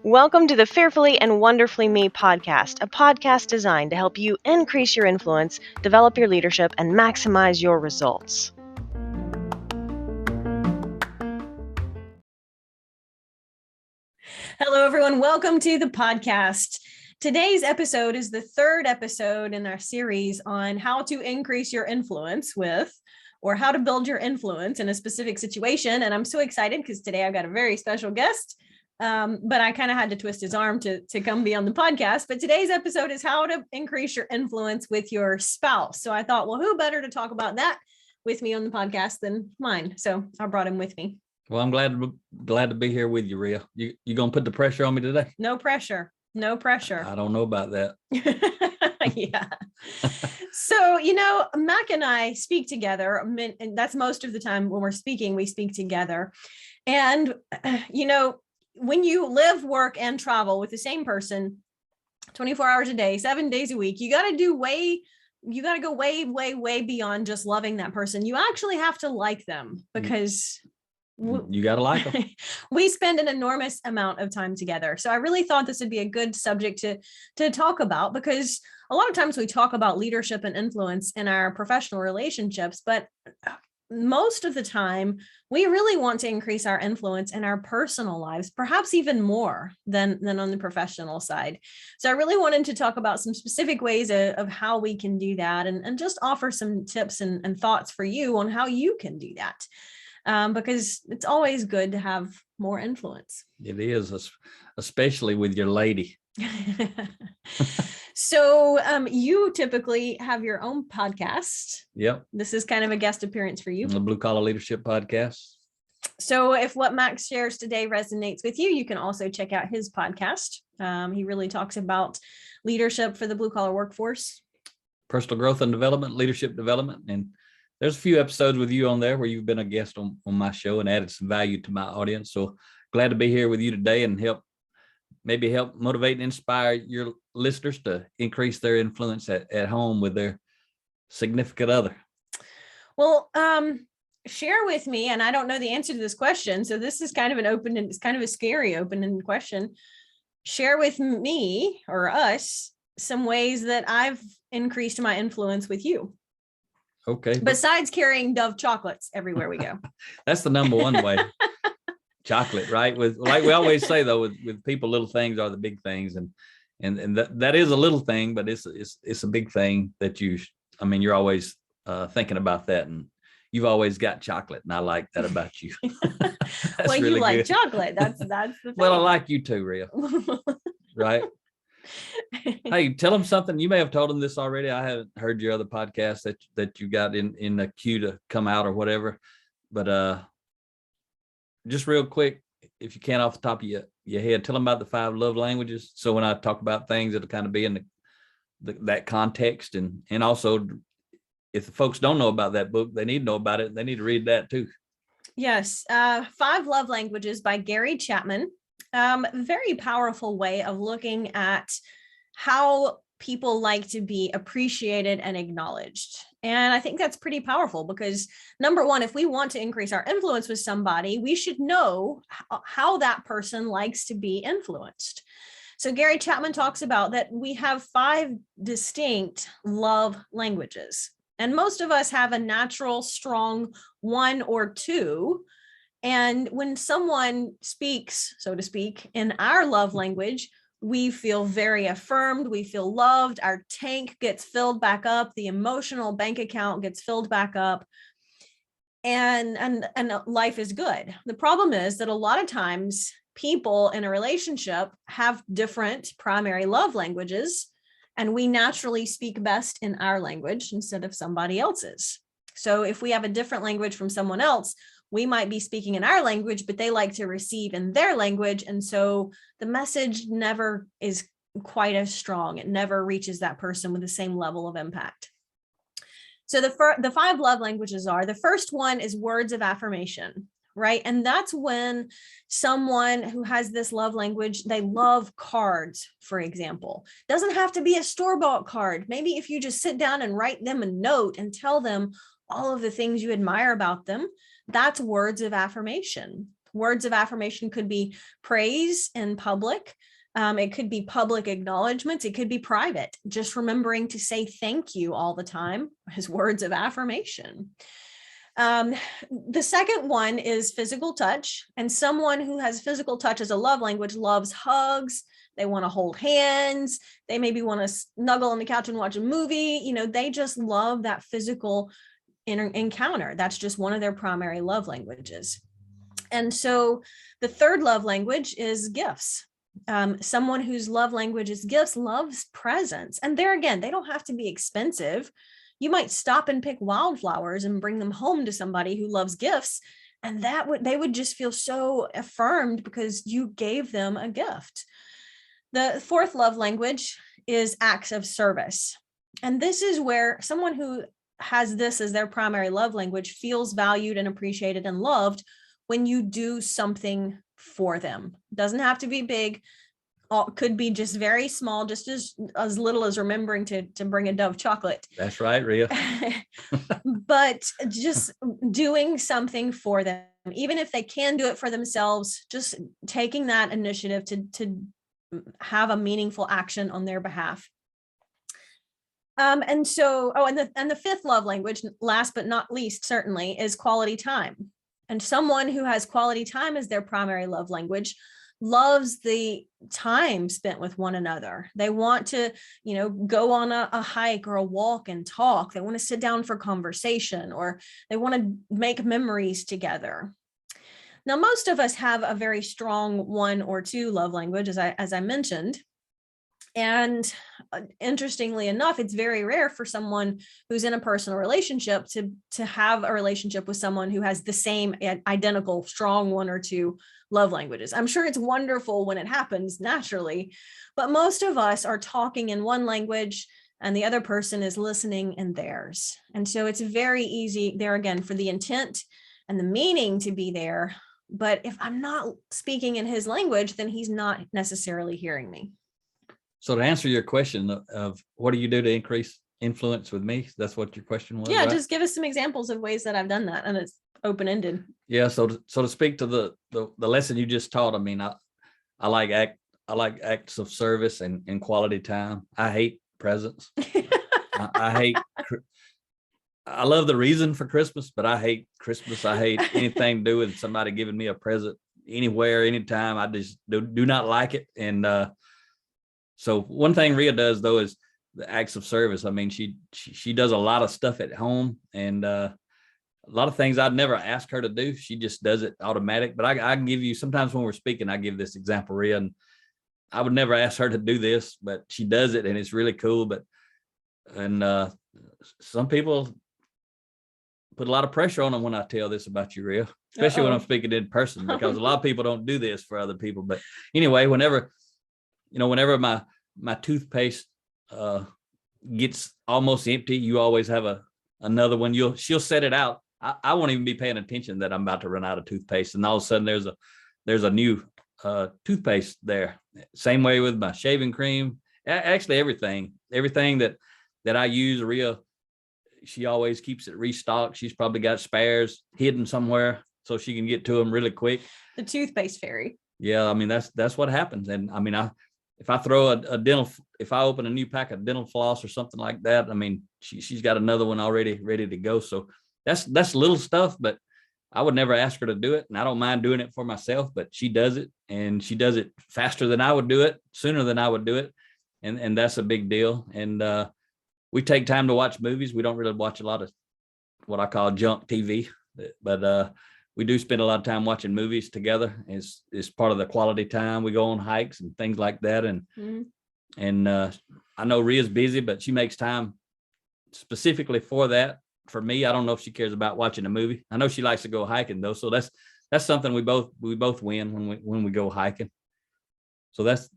Welcome to the Fearfully and Wonderfully Me podcast, a podcast designed to help you increase your influence, develop your leadership, and maximize your results. Hello, everyone. Welcome to the podcast. Today's episode is the third episode in our series on how to increase your influence or how to build your influence in a specific situation. And I'm so excited because today I've got a very special guest. But I kind of had to twist his arm to come be on the podcast. But today's episode is how to increase your influence with your spouse. So I thought, well, who better to talk about that with me on the podcast than mine? So I brought him with me. Well, I'm glad to be here with you, Rhea. You gonna put the pressure on me today? No pressure. No pressure. I don't know about that. Yeah. So, Mack and I speak together, and that's most of the time when we're speaking, we speak together. And, when you live, work, and travel with the same person 24 hours a day, 7 days a week, you got to go way, way, way beyond just loving that person. You actually have to like them because you got to like them. We spend an enormous amount of time together. So I really thought this would be a good subject to talk about, because a lot of times we talk about leadership and influence in our professional relationships, but most of the time, we really want to increase our influence in our personal lives, perhaps even more than on the professional side. So I really wanted to talk about some specific ways of how we can do that and just offer some tips and thoughts for you on how you can do that. Because it's always good to have more influence. It is, especially with your lady. So you typically have your own podcast. Yep. This is kind of a guest appearance for you. The Blue Collar Leadership Podcast. So if what Max shares today resonates with you, you can also check out his podcast. He really talks about leadership for the blue collar workforce. Personal growth and development, leadership development. And there's a few episodes with you on there where you've been a guest on my show and added some value to my audience. So glad to be here with you today and help motivate and inspire your listeners to increase their influence at home with their significant other. Well, share with me, and I don't know the answer to this question, so this is kind of it's kind of a scary open-ended question. Share with me or us some ways that I've increased my influence with you. Okay. Besides carrying Dove chocolates everywhere we go. That's the number one way. Chocolate, right? With, like we always say though, with people, little things are the big things, and that is a little thing, but it's a big thing that you're always thinking about that, and you've always got chocolate, and I like that about you. Well, really you like good. Chocolate. That's the thing. Well, I like you too, Rhea. Right? Hey, tell them something. You may have told them this already. I haven't heard your other podcast that you got in the queue to come out or whatever, but just real quick, if you can, off the top of your head, tell them about the 5 love languages. So when I talk about things, it'll kind of be in that context. And also, if the folks don't know about that book, they need to know about it. They need to read that too. Yes. 5 Love Languages by Gary Chapman. Very powerful way of looking at how people like to be appreciated and acknowledged. And I think that's pretty powerful because, number one, if we want to increase our influence with somebody, we should know how that person likes to be influenced. So Gary Chapman talks about that we have 5 distinct love languages. And most of us have a natural, strong 1 or 2. And when someone speaks, so to speak, in our love language, we feel very affirmed. We feel loved. Our tank gets filled back up. The emotional bank account gets filled back up. And life is good. The problem is that a lot of times people in a relationship have different primary love languages, and we naturally speak best in our language instead of somebody else's. So if we have a different language from someone else, we might be speaking in our language, but they like to receive in their language. And so the message never is quite as strong. It never reaches that person with the same level of impact. So the 5 love languages are, the first one is words of affirmation, right? And that's when someone who has this love language, they love cards, for example. Doesn't have to be a store-bought card. Maybe if you just sit down and write them a note and tell them all of the things you admire about them, that's words of affirmation. Words of affirmation could be praise in public. It could be public acknowledgments. It could be private. Just remembering to say thank you all the time is words of affirmation. The second one is physical touch. And someone who has physical touch as a love language loves hugs. They want to hold hands. They maybe want to snuggle on the couch and watch a movie. You know, they just love that physical encounter. That's just one of their primary love languages. And so the third love language is gifts. Someone whose love language is gifts loves presents. And there again, they don't have to be expensive. You might stop and pick wildflowers and bring them home to somebody who loves gifts. And they would just feel so affirmed because you gave them a gift. The fourth love language is acts of service. And this is where someone who has this as their primary love language feels valued and appreciated and loved when you do something for them. It doesn't have to be big. Could be just very small, just as little as remembering to bring a Dove chocolate. That's right, Rhea. But just doing something for them, even if they can do it for themselves, just taking that initiative to have a meaningful action on their behalf. And the fifth love language, last but not least, certainly, is quality time. And someone who has quality time as their primary love language loves the time spent with one another. They want to, go on a hike or a walk and talk. They want to sit down for conversation, or they want to make memories together. Now, most of us have a very strong one or two love language, as I mentioned. And interestingly enough, it's very rare for someone who's in a personal relationship to have a relationship with someone who has the same identical strong one or two love languages. I'm sure it's wonderful when it happens naturally, but most of us are talking in one language and the other person is listening in theirs. And so it's very easy there again for the intent and the meaning to be there. But if I'm not speaking in his language, then he's not necessarily hearing me. So to answer your question of what do you do to increase influence with me? That's what your question was. Yeah, right? Just give us some examples of ways that I've done that, and it's open-ended. Yeah. So to speak to the lesson you just taught, I mean, I like acts of service and quality time. I hate presents. I love the reason for Christmas, but I hate Christmas. I hate anything to do with somebody giving me a present anywhere, anytime. I just do not like it. And so one thing Rhea does though is the acts of service. I mean, she does a lot of stuff at home, and a lot of things I'd never ask her to do. She just does it automatic. But I can give you, sometimes when we're speaking, I give this example, Rhea, and I would never ask her to do this, but she does it, and it's really cool. And some people put a lot of pressure on them when I tell this about you, Rhea, especially when I'm speaking in person, because a lot of people don't do this for other people. But anyway, whenever my toothpaste gets almost empty, you always have another one. She'll set it out. I won't even be paying attention that I'm about to run out of toothpaste, and all of a sudden there's a new toothpaste there. Same way with my shaving cream. Actually, everything that I use, Rhea, she always keeps it restocked. She's probably got spares hidden somewhere so she can get to them really quick. The toothpaste fairy. Yeah, I mean that's what happens. And I mean, if I throw if I open a new pack of dental floss or something like that, I mean, she's got another one already ready to go. So that's little stuff, but I would never ask her to do it, and I don't mind doing it for myself. But she does it, and she does it faster than I would do it, sooner than I would do it, and that's a big deal. And we take time to watch movies. We don't really watch a lot of what I call junk TV, but we do spend a lot of time watching movies together. It's part of the quality time. We go on hikes and things like that. And I know Rhea's busy, but she makes time specifically for that. For me, I don't know if she cares about watching a movie. I know she likes to go hiking though. So that's something we both win when we go hiking. So that's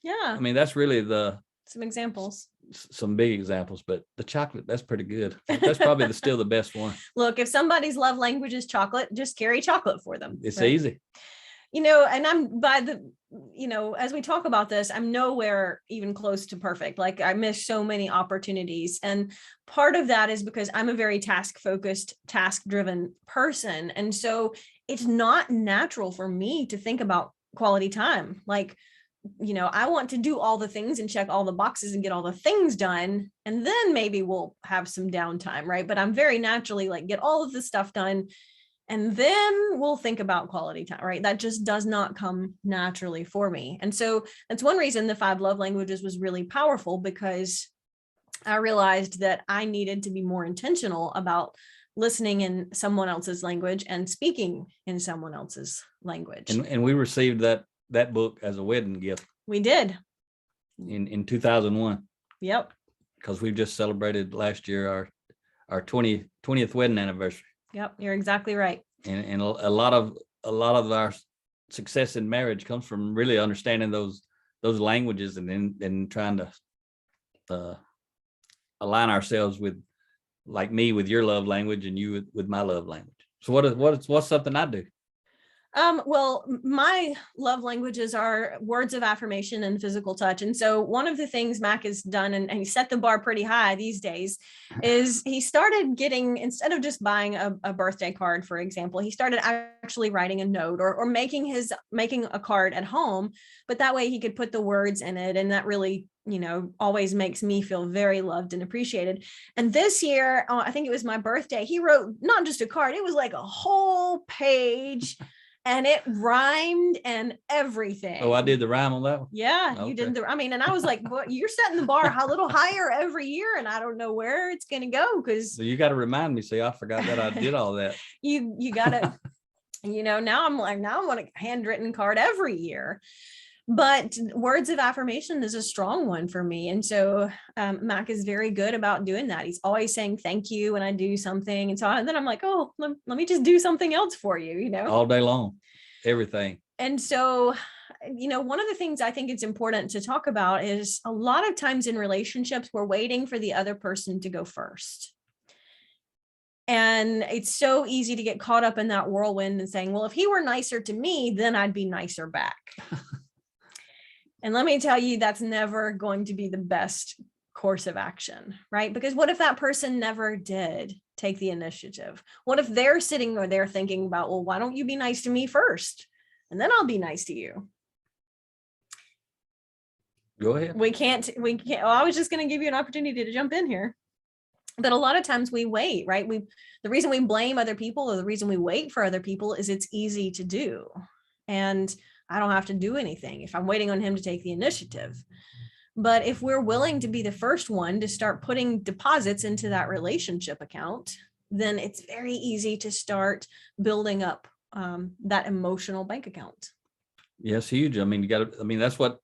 yeah. I mean, that's really some big examples, but the chocolate, that's pretty good. That's probably still the best one. Look, if somebody's love language is chocolate, just carry chocolate for them. It's right? Easy. And as we talk about this, I'm nowhere even close to perfect. Like I miss so many opportunities. And part of that is because I'm a very task-focused, task-driven person. And so it's not natural for me to think about quality time. Like, I want to do all the things and check all the boxes and get all the things done. And then maybe we'll have some downtime, right? But I'm very naturally like, get all of the stuff done, and then we'll think about quality time, right? That just does not come naturally for me. And so that's one reason the 5 love languages was really powerful, because I realized that I needed to be more intentional about listening in someone else's language and speaking in someone else's language. And we received that book as a wedding gift. We did. In 2001. Yep. Because we've just celebrated last year our 20th wedding anniversary. Yep, you're exactly right. And a lot of our success in marriage comes from really understanding those languages, and then trying to align ourselves with, like me with your love language and you with my love language. So what's something I do? Well, my love languages are words of affirmation and physical touch. And so one of the things Mack has done, and he set the bar pretty high these days, is he started getting, instead of just buying a birthday card, for example, he started actually writing a note or making a card at home, but that way he could put the words in it. And that really, always makes me feel very loved and appreciated. And this year, I think it was my birthday, he wrote not just a card, it was like a whole page. And it rhymed and everything. Oh, I did the rhyme on that one? Yeah, Okay. You did and I was like, well, you're setting the bar a little higher every year, and I don't know where it's going to go, because so you got to remind me. See, I forgot that I did all that. you got to, now I'm like, now I want a handwritten card every year. But words of affirmation is a strong one for me. And so Mack is very good about doing that. He's always saying thank you when I do something. And then I'm like, oh, let me just do something else for you, all day long, everything. And so, one of the things I think it's important to talk about is a lot of times in relationships, we're waiting for the other person to go first. And it's so easy to get caught up in that whirlwind and saying, well, if he were nicer to me, then I'd be nicer back. And let me tell you, that's never going to be the best course of action, right? Because what if that person never did take the initiative? What if they're sitting there thinking about, well, why don't you be nice to me first? And then I'll be nice to you. Go ahead. We can't, well, I was just going to give you an opportunity to jump in here. But a lot of times we wait, right? The reason we blame other people, or the reason we wait for other people, is it's easy to do. And I don't have to do anything if I'm waiting on him to take the initiative. But if we're willing to be the first one to start putting deposits into that relationship account, then it's very easy to start building up that emotional bank account. Yes, huge. That's what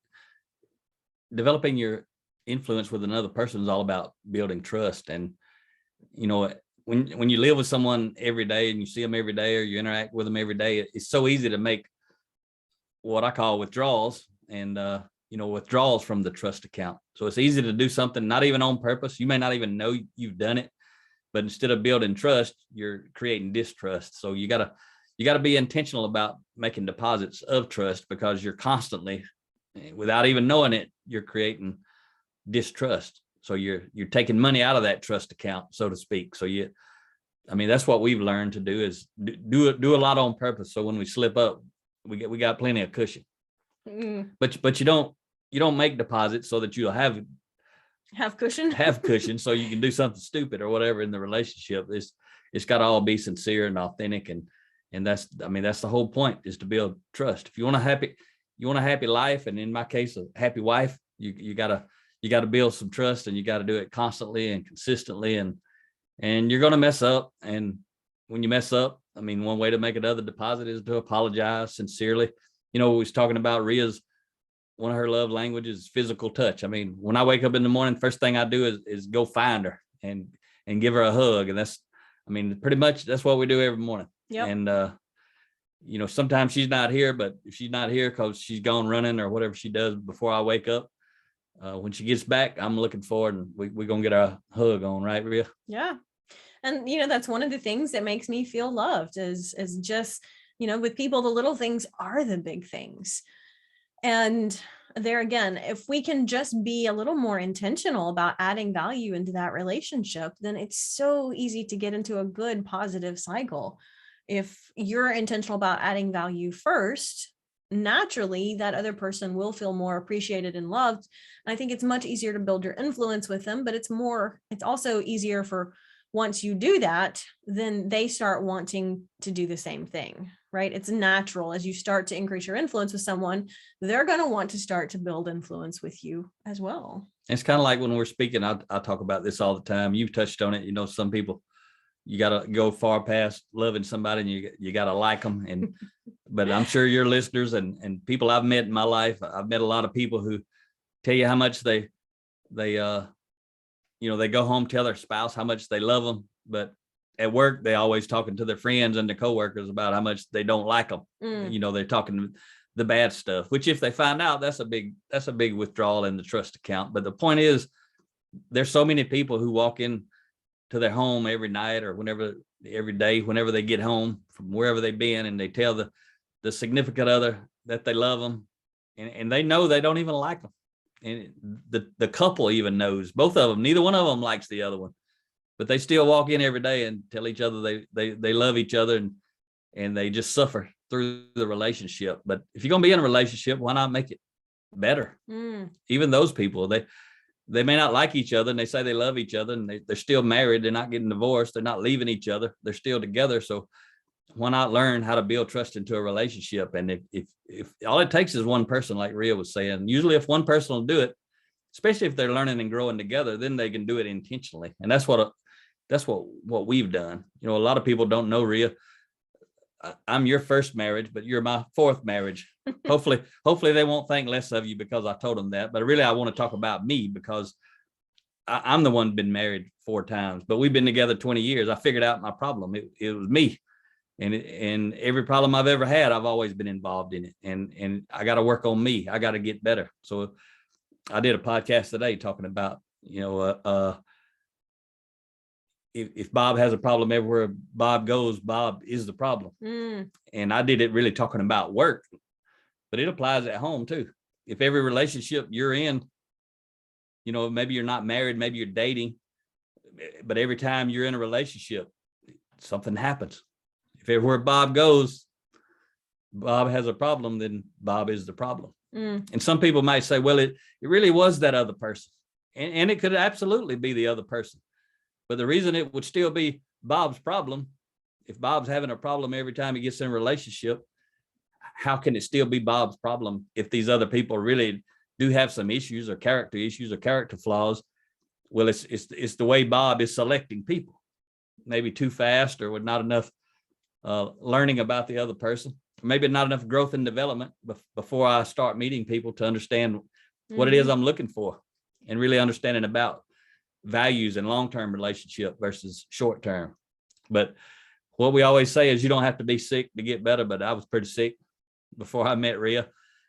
developing your influence with another person is all about, building trust. And, when you live with someone every day and you see them every day, or you interact with them every day, it's so easy to make what I call withdrawals, and withdrawals from the trust account. So it's easy to do something not even on purpose. You may not even know you've done it, but instead of building trust, you're creating distrust. So you gotta be intentional about making deposits of trust, because you're constantly, without even knowing it, you're creating distrust. So you're taking money out of that trust account, so to speak. So that's what we've learned to do, is do a lot on purpose. So when we slip up, we got plenty of cushion. But you don't make deposits so that you'll have cushion so you can do something stupid or whatever in the relationship. It's got to all be sincere and authentic, and that's the whole point, is to build trust. If you want a happy life, and in my case a happy wife, you gotta build some trust, and you got to do it constantly and consistently, and you're gonna mess up. And when you mess up, one way to make another deposit is to apologize sincerely. We was talking about Ria's, one of her love languages is physical touch. When I wake up in the morning, first thing I do is go find her and give her a hug. And that's, pretty much that's what we do every morning. Yep. And, sometimes she's not here, but if she's not here because she's gone running or whatever she does before I wake up, when she gets back, I'm looking forward, and we're going to get our hug on, right, Ria? Yeah. And, that's one of the things that makes me feel loved, is just With people, the little things are the big things. And there again, if we can just be a little more intentional about adding value into that relationship, then it's so easy to get into a good positive cycle. If you're intentional about adding value first, naturally that other person will feel more appreciated and loved. And I think it's much easier to build your influence with them, but it's also easier for, once you do that, then they start wanting to do the same thing, right? It's natural. As you start to increase your influence with someone, they're going to want to start to build influence with you as well. It's kind of like when we're speaking, I talk about this all the time. You've touched on it. Some people, you got to go far past loving somebody, and you got to like them. And, but I'm sure your listeners and people I've met in my life, I've met a lot of people who tell you how much they go home, tell their spouse how much they love them, but at work, they always talking to their friends and their coworkers about how much they don't like them. They're talking the bad stuff, which if they find out, that's a big withdrawal in the trust account. But the point is, there's so many people who walk in to their home every night or every day, whenever they get home from wherever they've been, and they tell the significant other that they love them, and they know they don't even like them. And the couple even knows, both of them, neither one of them likes the other one, but they still walk in every day and tell each other they love each other, and they just suffer through the relationship. But if you're going to be in a relationship, why not make it better? Even those people, they may not like each other, and they say they love each other, and they're still married. They're not getting divorced. They're not leaving each other. They're still together. So why not learn how to build trust into a relationship? And if all it takes is one person, like Rhea was saying, usually if one person will do it, especially if they're learning and growing together, then they can do it intentionally. And that's what we've done. A lot of people don't know, Rhea, I'm your first marriage, but you're my fourth marriage. Hopefully they won't think less of you because I told them that. But really, I want to talk about me, because I'm the one been married 4 times, but we've been together 20 years. I figured out my problem. It was me. And every problem I've ever had, I've always been involved in it. And I got to work on me. I got to get better. So I did a podcast today talking about, if Bob has a problem everywhere Bob goes, Bob is the problem. And I did it really talking about work, but it applies at home too. If every relationship you're in, maybe you're not married, maybe you're dating, but every time you're in a relationship, something happens. If everywhere Bob goes, Bob has a problem, then Bob is the problem. And some people might say, well, it really was that other person. And it could absolutely be the other person. But the reason it would still be Bob's problem, if Bob's having a problem every time he gets in a relationship, how can it still be Bob's problem if these other people really do have some issues or character flaws? Well, it's the way Bob is selecting people, maybe too fast, or with not enough learning about the other person, maybe not enough growth and development before I start meeting people to understand what it is I'm looking for, and really understanding about values and long-term relationship versus short-term. But what we always say is you don't have to be sick to get better. But I was pretty sick before I met Rhea,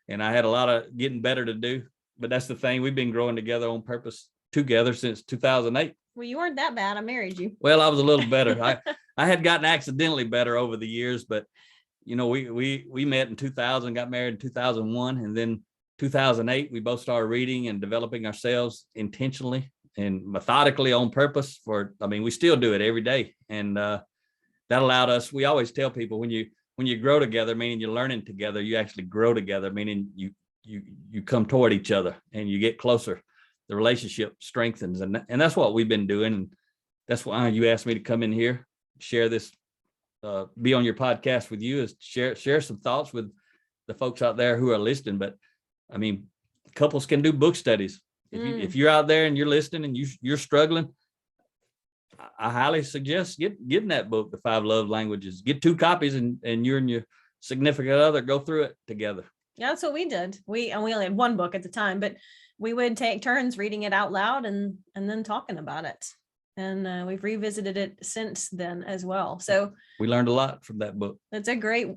and I had a lot of getting better to do. But that's the thing. We've been growing together on purpose together since 2008. Well, you weren't that bad. I married you. Well, I was a little better. I had gotten accidentally better over the years, but we met in 2000, got married in 2001, and then 2008 we both started reading and developing ourselves intentionally and methodically on purpose. We still do it every day, and that allowed us. We always tell people when you grow together, meaning you're learning together, you actually grow together, meaning you come toward each other and you get closer. The relationship strengthens, and that's what we've been doing, and that's why you asked me to come in here, share this, be on your podcast with you, is share some thoughts with the folks out there who are listening. But couples can do book studies. If you're out there and you're listening and you're struggling, I highly suggest getting that book, The 5 Love Languages. Get 2 copies, and you and your significant other go through it together. Yeah, that's what we did. We only had 1 book at the time, but we would take turns reading it out loud and then talking about it. And we've revisited it since then as well. So we learned a lot from that book. That's a great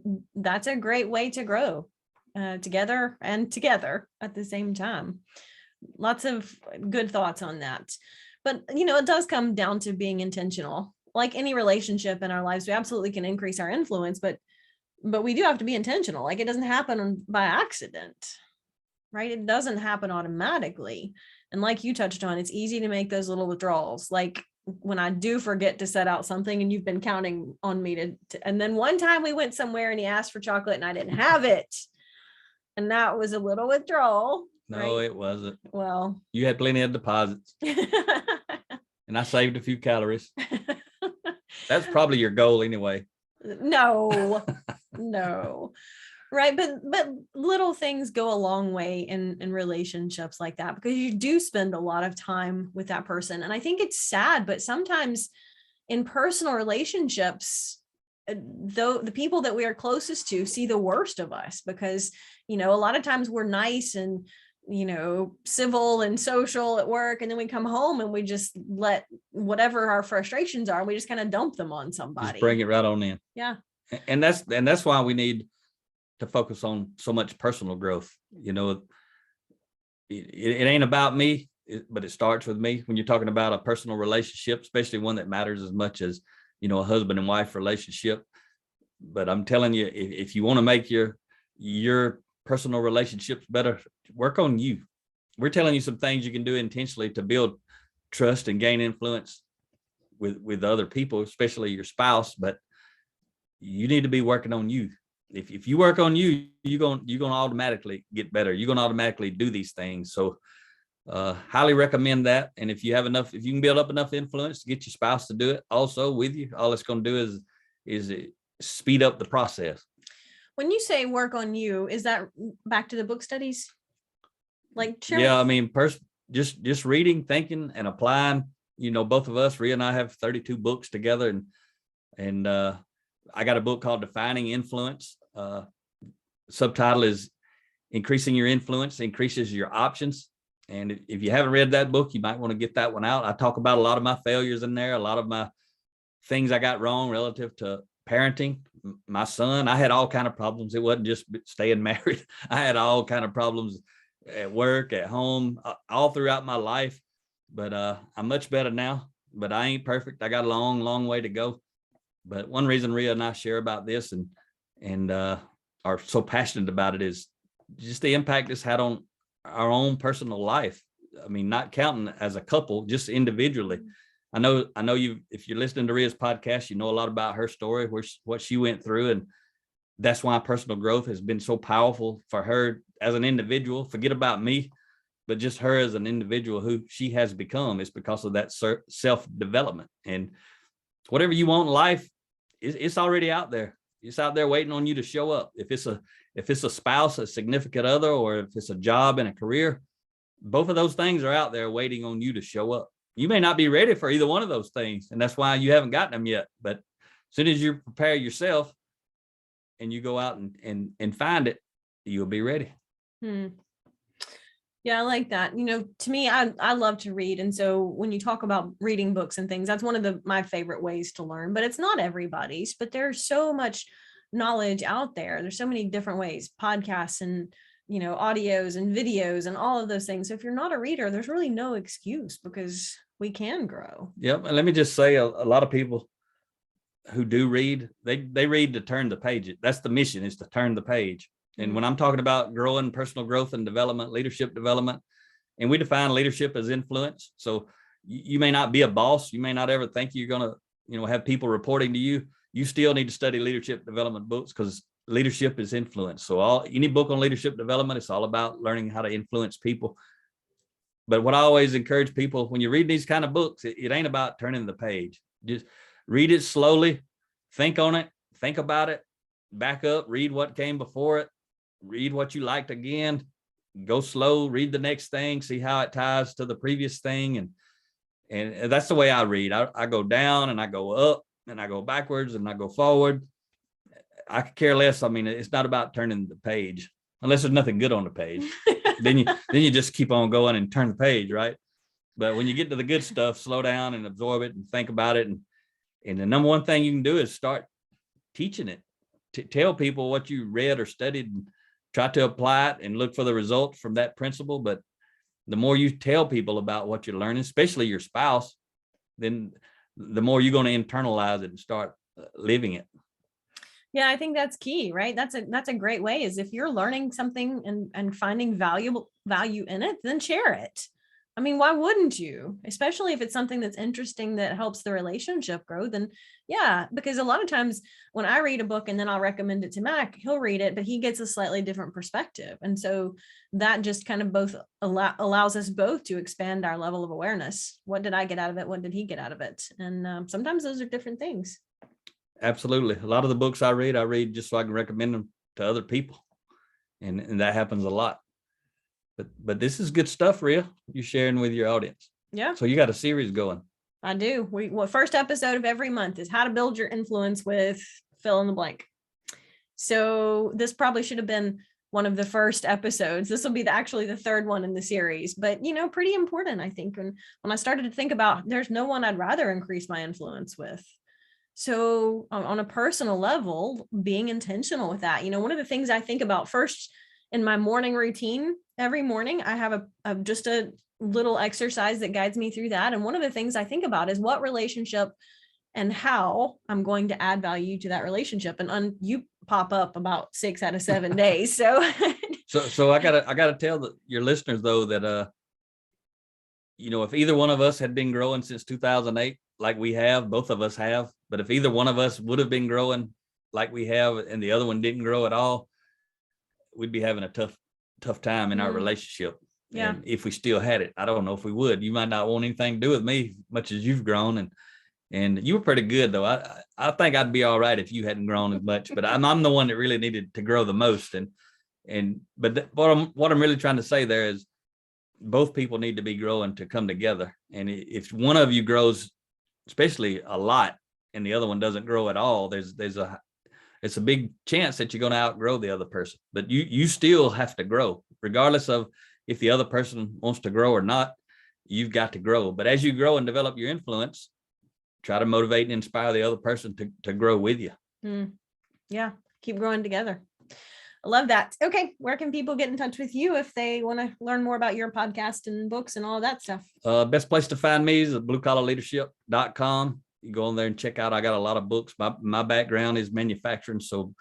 way to grow together and together at the same time. Lots of good thoughts on that. But, it does come down to being intentional. Like any relationship in our lives, we absolutely can increase our influence, but but we do have to be intentional. Like, it doesn't happen by accident, right? It doesn't happen automatically. And like you touched on, it's easy to make those little withdrawals. Like when I do forget to set out something and you've been counting on me to and then one time we went somewhere and he asked for chocolate and I didn't have it. And that was a little withdrawal. No, right? it wasn't. Well, You had plenty of deposits and I saved a few calories. That's probably your goal anyway. no, no. Right. But little things go a long way in relationships like that, because you do spend a lot of time with that person. And I think it's sad, but sometimes in personal relationships, though the people that we are closest to see the worst of us, because, a lot of times we're nice and, civil and social at work. And then we come home and we just let whatever our frustrations are, we just kind of dump them on somebody. Just bring it right on in. Yeah. And that's why we need to focus on so much personal growth. It ain't about me, but it starts with me. When you're talking about a personal relationship, especially one that matters as much as, a husband and wife relationship. But I'm telling you, if you want to make your personal relationships better, work on you. We're telling you some things you can do intentionally to build trust and gain influence with other people, especially your spouse. But you need to be working on you. If you work on you, you're gonna automatically get better. You're gonna automatically do these things. So highly recommend that. And if you can build up enough influence to get your spouse to do it also with you, all it's gonna do is speed up the process. When you say work on you, is that back to the book studies? Like, sure. Yeah, I mean, just reading, thinking, and applying. Both of us, Rhea and I, have 32 books together, and I got a book called Defining Influence. Subtitle is Increasing Your Influence Increases Your Options. And if you haven't read that book, you might want to get that one out. I talk about a lot of my failures in there, a lot of my things I got wrong relative to parenting. My son, I had all kind of problems. It wasn't just staying married. I had all kind of problems at work, at home, all throughout my life. But I'm much better now. But I ain't perfect. I got a long, long way to go. But one reason Rhea and I share about this and are so passionate about it is just the impact it's had on our own personal life. I mean, not counting as a couple, just individually. I know you, if you're listening to Rhea's podcast, you know a lot about her story, what she went through. And that's why personal growth has been so powerful for her as an individual. Forget about me, but just her as an individual, who she has become. It's because of that self-development. And whatever you want in life, it's already out there. It's out there waiting on you to show up. If it's a spouse, a significant other, or if it's a job and a career, both of those things are out there waiting on you to show up. You may not be ready for either one of those things, and that's why you haven't gotten them yet. But as soon as you prepare yourself and you go out and find it, you'll be ready. Yeah, I like that. To me, I love to read. And so when you talk about reading books and things, that's one of my favorite ways to learn, but it's not everybody's. But there's so much knowledge out there. There's so many different ways, podcasts and, audios and videos and all of those things. So if you're not a reader, there's really no excuse, because we can grow. Yep. And let me just say, a lot of people who do read, they read to turn the page. That's the mission, is to turn the page. And when I'm talking about growing, personal growth and development, leadership development, and we define leadership as influence. So you may not be a boss. You may not ever think you're going to, have people reporting to you. You still need to study leadership development books, because leadership is influence. So any book on leadership development, it's all about learning how to influence people. But what I always encourage people, when you read these kind of books, it ain't about turning the page. Just read it slowly, think on it, think about it, back up, read what came before it, read what you liked again, go slow, read the next thing, see how it ties to the previous thing. And that's the way I read. I go down and I go up and I go backwards and I go forward. I could care less. I mean, it's not about turning the page unless there's nothing good on the page. then you just keep on going and turn the page, right? But when you get to the good stuff, slow down and absorb it and think about it. And the number one thing you can do is start teaching it. Tell people what you read or studied, and try to apply it and look for the results from that principle. But the more you tell people about what you're learning, especially your spouse, then the more you're going to internalize it and start living it. Yeah, I think that's key, right? That's a great way, is if you're learning something and finding value in it, then share it. I mean, why wouldn't you? Especially if it's something that's interesting that helps the relationship grow, then yeah, because a lot of times when I read a book and then I'll recommend it to Mac, he'll read it, but he gets a slightly different perspective. And so that just kind of both allows us both to expand our level of awareness. What did I get out of it? What did he get out of it? And sometimes those are different things. Absolutely. A lot of the books I read just so I can recommend them to other people. And that happens a lot. But this is good stuff, Rhea. You're sharing with your audience. Yeah. So you got a series going. I do. First episode of every month is how to build your influence with fill in the blank. So this probably should have been one of the first episodes. This will be actually the third one in the series, but pretty important, I think. And when I started to think about, there's no one I'd rather increase my influence with. So on a personal level, being intentional with that, one of the things I think about first in my morning routine, every morning, I have just a little exercise that guides me through that. And one of the things I think about is what relationship and how I'm going to add value to that relationship. And you pop up about 6 out of 7 days. So I gotta tell your listeners though that if either one of us had been growing since 2008, like we have, both of us have, but if either one of us would have been growing like we have and the other one didn't grow at all, we'd be having a tough time in our relationship. Yeah. And if we still had it, I don't know if we would. You might not want anything to do with me much as you've grown, and you were pretty good though. I think I'd be all right if you hadn't grown as much, but I'm the one that really needed to grow the most. But what I'm really trying to say there is both people need to be growing to come together. And if one of you grows, especially a lot, and the other one doesn't grow at all, it's a big chance that you're going to outgrow the other person. But you still have to grow, regardless of if the other person wants to grow or not. You've got to grow. But as you grow and develop your influence, try to motivate and inspire the other person to grow with you. Yeah, keep growing together. I love that. Okay, where can people get in touch with you if they want to learn more about your podcast and books and all of that stuff? Best place to find me is at bluecollarleadership.com. You go on there and check out. I got a lot of books. My background is manufacturing, so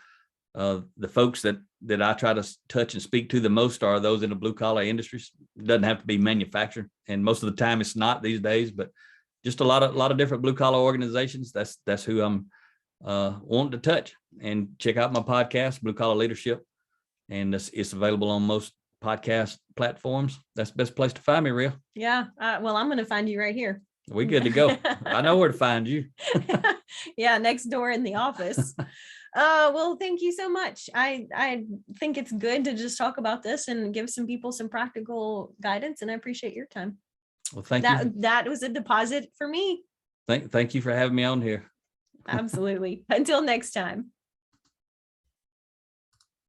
the folks that I try to touch and speak to the most are those in the blue collar industries. It doesn't have to be manufacturing, and most of the time it's not these days. But just a lot of different blue collar organizations. That's who I'm wanting to touch. And check out my podcast, Blue Collar Leadership, and it's available on most podcast platforms. That's the best place to find me, Rhea. Yeah. Well, I'm going to find you right here. We good to go. I know where to find you. Yeah, next door in the office. Well, thank you so much. I think it's good to just talk about this and give some people some practical guidance, and I appreciate your time. Well, thank you. That was a deposit for me. Thank you for having me on here. Absolutely. Until next time.